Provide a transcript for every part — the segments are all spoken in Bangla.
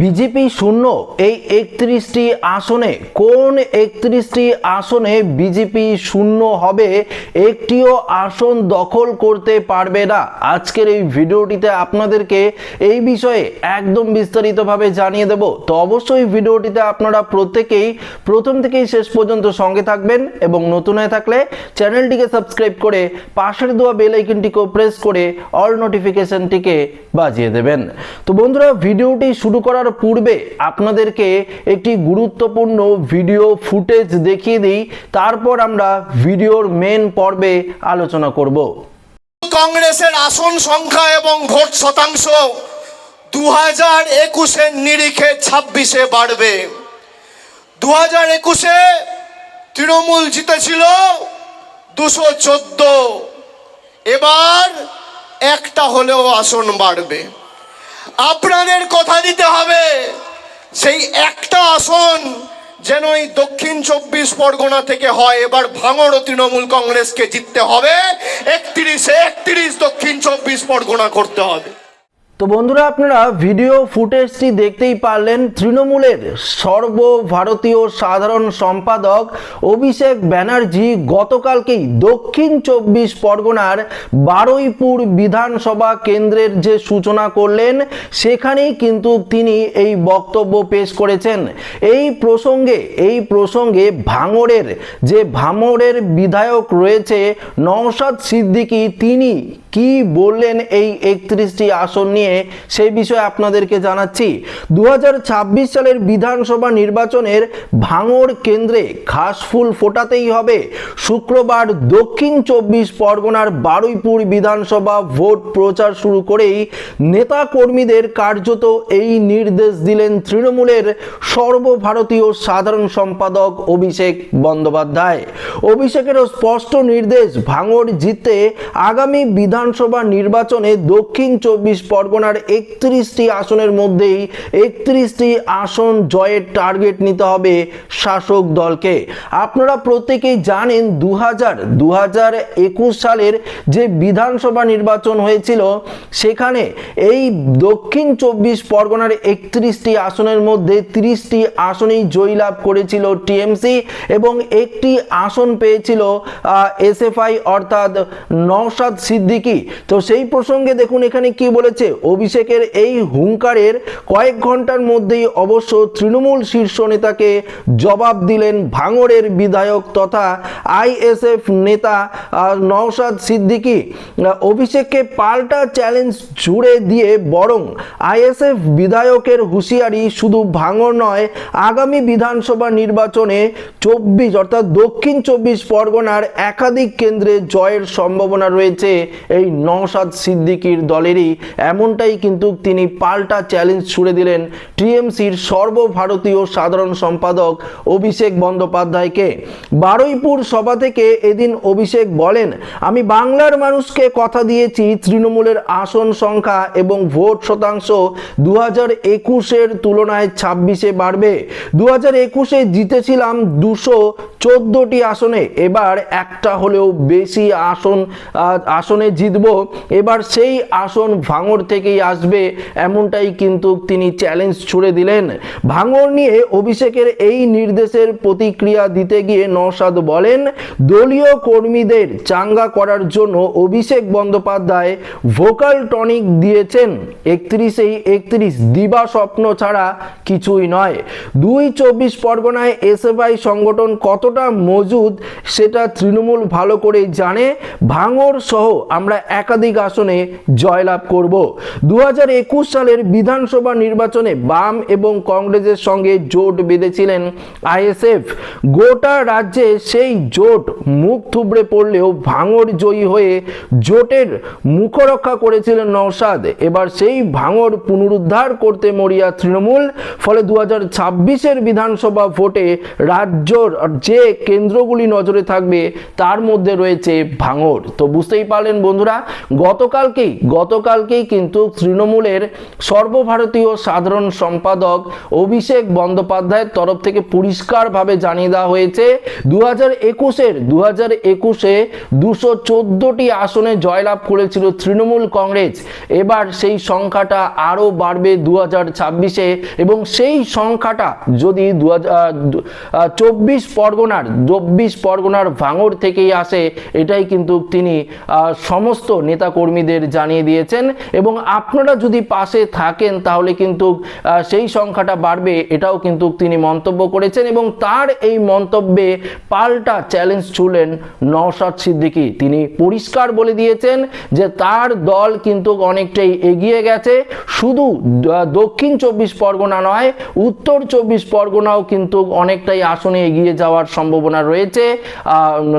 বিজেপি শূন্য এই 31টি আসনে কোন 31টি আসনে বিজেপি শূন্য হবে, একটিও আসন দখল করতে পারবে না। আজকের এই ভিডিওটিতে আপনাদেরকে এই বিষয়ে একদম বিস্তারিতভাবে জানিয়ে দেব। তো অবশ্যই ভিডিওটিতে আপনারা প্রত্যেকেই প্রথম থেকেই শেষ পর্যন্ত সঙ্গে থাকবেন এবং নতুন হয়ে থাকলে চ্যানেলটিকে সাবস্ক্রাইব করে পাশের দেওয়া বেল আইকনটিকেও প্রেস করে অল নোটিফিকেশনটিকে বাজিয়ে দেবেন। তো বন্ধুরা, ভিডিওটি শুরু করার পূর্বে আপনাদেরকে একটি গুরুত্বপূর্ণ ভিডিও ফুটেজ দেখিয়ে দিই, তারপর আমরা ভিডিওর মেন পর্বে আলোচনা করব। কংগ্রেসের আসন সংখ্যা এবং ভোট শতাংশ 2021-এর নিরিখে 26-এ বাড়বে। 2021-এ তৃণমূল জিতেছিল 214, এবার একটা হলেও আসন বাড়বে। আপনাদের কথা দিতে হবে সেই একটা আসন যেন এই দক্ষিণ 24 পরগনা থেকে হয়। এবার ভাঙড় তৃণমূল কংগ্রেসকে জিততে হবে, 31 দক্ষিণ 24 পরগনা করতে হবে। তো বন্ধুরা, আপনারা ভিডিও ফুটেজটি দেখতেই পারলেন। তৃণমূলের সর্বভারতীয় সাধারণ সম্পাদক অভিষেক ব্যানার্জি গতকালকেই দক্ষিণ 24 পরগনার বারুইপুর বিধানসভা কেন্দ্রের যে সূচনা করলেন, সেখানেই কিন্তু তিনি এই বক্তব্য পেশ করেছেন। এই প্রসঙ্গে ভাঙড়ের বিধায়ক রয়েছে নওশাদ সিদ্দিকী, তিনি কি বললেন এই 31টি আসন নিয়ে সেই বিষয়ে আপনাদেরকে জানাচ্ছি। 2026 সালের বিধানসভা নির্বাচনের ভাঙড় কেন্দ্রে ঘাসফুল ফোটাতেই হবে। শুক্রবার দক্ষিণ 24 পরগনার বারুইপুর বিধানসভা ভোট প্রচার শুরু করেই নেতা কর্মীদের কার্যত এই নির্দেশ দিলেন তৃণমূলের সর্বভারতীয় সাধারণ সম্পাদক অভিষেক বন্দ্যোপাধ্যায়। অভিষেকেরও স্পষ্ট নির্দেশ, ভাঙড় জিততে আগামী বিধানসভা নির্বাচনে দক্ষিণ 24 পরগনার 31টি আসনের মধ্যেই 31টি আসন জয়ের টার্গেট নিতে হবে শাসক দলকে। আপনারা প্রত্যেকেই জানেন 2021 সালের যে বিধানসভা নির্বাচন হয়েছিল, সেখানে এই দক্ষিণ 24 পরগনার 31টি আসনের মধ্যে 30টি আসনেই জয়লাভ করেছিল টিএমসি এবং একটি আসন পেয়েছিল এসএফআই অর্থাৎ নওশাদ সিদ্দিকী। তো সেই প্রসঙ্গে দেখুন এখানে কি বলেছে। অভিষেকের এই হুঙ্কারের কয়েক ঘন্টার মধ্যেই অবশ্য তৃণমূল শীর্ষ নেতাকে জবাব দিলেন ভাঙড়ের বিধায়ক তথা আইএসএফ নেতা নওশাদ সিদ্দিকী। অভিষেককে পাল্টা চ্যালেঞ্জ জুড়ে দিয়ে বরং আইএসএফ বিধায়কের হুঁশিয়ারি, শুধু ভাঙড় নয়, আগামী বিধানসভা নির্বাচনে 24 অর্থাৎ দক্ষিণ 24 পরগনার একাধিক কেন্দ্রে জয়ের সম্ভাবনা রয়েছে এই নওশাদ সিদ্দিকীর দলেরই। এমনটাই কিন্তু তিনি পাল্টা চ্যালেঞ্জ ছুড়ে দিলেন টিএমসির সর্বভারতীয় সাধারণ সম্পাদক অভিষেক বন্দ্যোপাধ্যায়কে। বারুইপুর সভা থেকে এদিন অভিষেক বলেন, আমি বাংলার মানুষকে কথা দিয়েছি তৃণমূলের আসন সংখ্যা এবং ভোট শতাংশ 2021-এর তুলনায় 26-এ বাড়বে। 2021-এ জিতেছিলাম 214টি আসনে, এবার একটা হলেও বেশি আসনে জিতব। এবার সেই আসন ভাঙড় থেকেই আসবে, এমনটাই কিন্তু তিনি চ্যালেঞ্জ ছুড়ে দিলেন। ভাঙড় নিয়ে অভিষেকের এই নির্দেশের প্রতিক্রিয়া দিতে গিয়ে নওশাদ বলেন, দলীয় কর্মীদের চাঙ্গা করার জন্য অভিষেক বন্দ্যোপাধ্যায় ভোকাল টনিক দিয়েছেন। 31 দিবা স্বপ্ন ছাড়া কিছুই নয়। 24 পরগনায় এসএফআই সংগঠন কতটা মজুদ সেটা তৃণমূল ভালো করেই জানে। ভাঙড় সহ আমরা একাধিক আসনে জয়লাভ করব। 2021 সালের বিধানসভা নির্বাচনে বাম এবং কংগ্রেসের সঙ্গে জোট বেঁধেছিলেন আইএসএফ। গোটা রাজ্যে সেই জোট মুখ থুবড়ে পড়লেও ভাঙড় জয়ী হয়ে জোটের মুখরক্ষা করেছিলেন নওশাদ। এবার সেই ভাঙড় পুনরুদ্ধার করতে মরিয়া তৃণমূল। ফলে 2026-এর বিধানসভা ভোটে রাজ্যর যে কেন্দ্রগুলি নজরে থাকবে তার মধ্যে রয়েছে ভাঙড়। তো বুঝতেই পারলেন বন্ধুরা, বন্ধুরা, গতকালকেই কিন্তু তৃণমূলের সর্বভারতীয় সাধারণ সম্পাদক অভিষেক বন্দ্যোপাধ্যায়ের তরফ থেকে পরিষ্কারভাবে জানিয়ে দেওয়া হয়েছে 2021-এ 214টি আসনে জয়লাভ করেছিল তৃণমূল কংগ্রেস। এবার সেই সংখ্যাটা আরও বাড়বে 2026-এ, এবং সেই সংখ্যাটা যদি 24 পরগনার ভাঙড় থেকেই আসে, এটাই কিন্তু তিনি সমস্ত নেতাকর্মীদের জানিয়ে দিয়েছেন। এবং আপনারা যদি পাশে থাকেন তাহলে কিন্তু সেই সংখ্যাটা বাড়বে, এটাও কিন্তু তিনি মন্তব্য করেছেন। এবং তার এই মন্তব্যে পাল্টা চ্যালেঞ্জ ছুড়লেন নওশাদ সিদ্দিকী। তিনি পরিষ্কার বলে দিয়েছেন যে তার দল কিন্তু অনেকটাই এগিয়ে গেছে, শুধু দক্ষিণ 24 পরগনা নয়, উত্তর 24 পরগনাও কিন্তু অনেকটাই আসনে এগিয়ে যাওয়ার সম্ভাবনা রয়েছে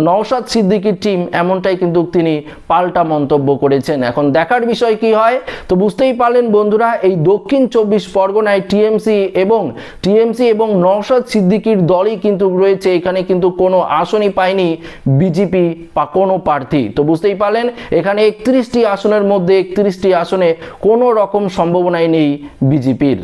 নওশাদ সিদ্দিকীর টিম, এমনটাই কিন্তু তিনি পাল্টা মন্তব্য করেছেন। এখন দেখার বিষয় কি হয়। তো বুঝতেই পারলেন বন্ধুরা, এই দক্ষিণ 24 পরগনায় টিএমসি এবং নওশাদ সিদ্দিকীর দলই কিন্তু রয়েছে, এখানে কিন্তু কোনো আসনই পায়নি বিজেপি বা কোনো প্রার্থী। তো বুঝতেই পারলেন, এখানে 31টি আসনের মধ্যে 31টি আসনে কোনো রকম সম্ভাবনাই নেই বিজেপির।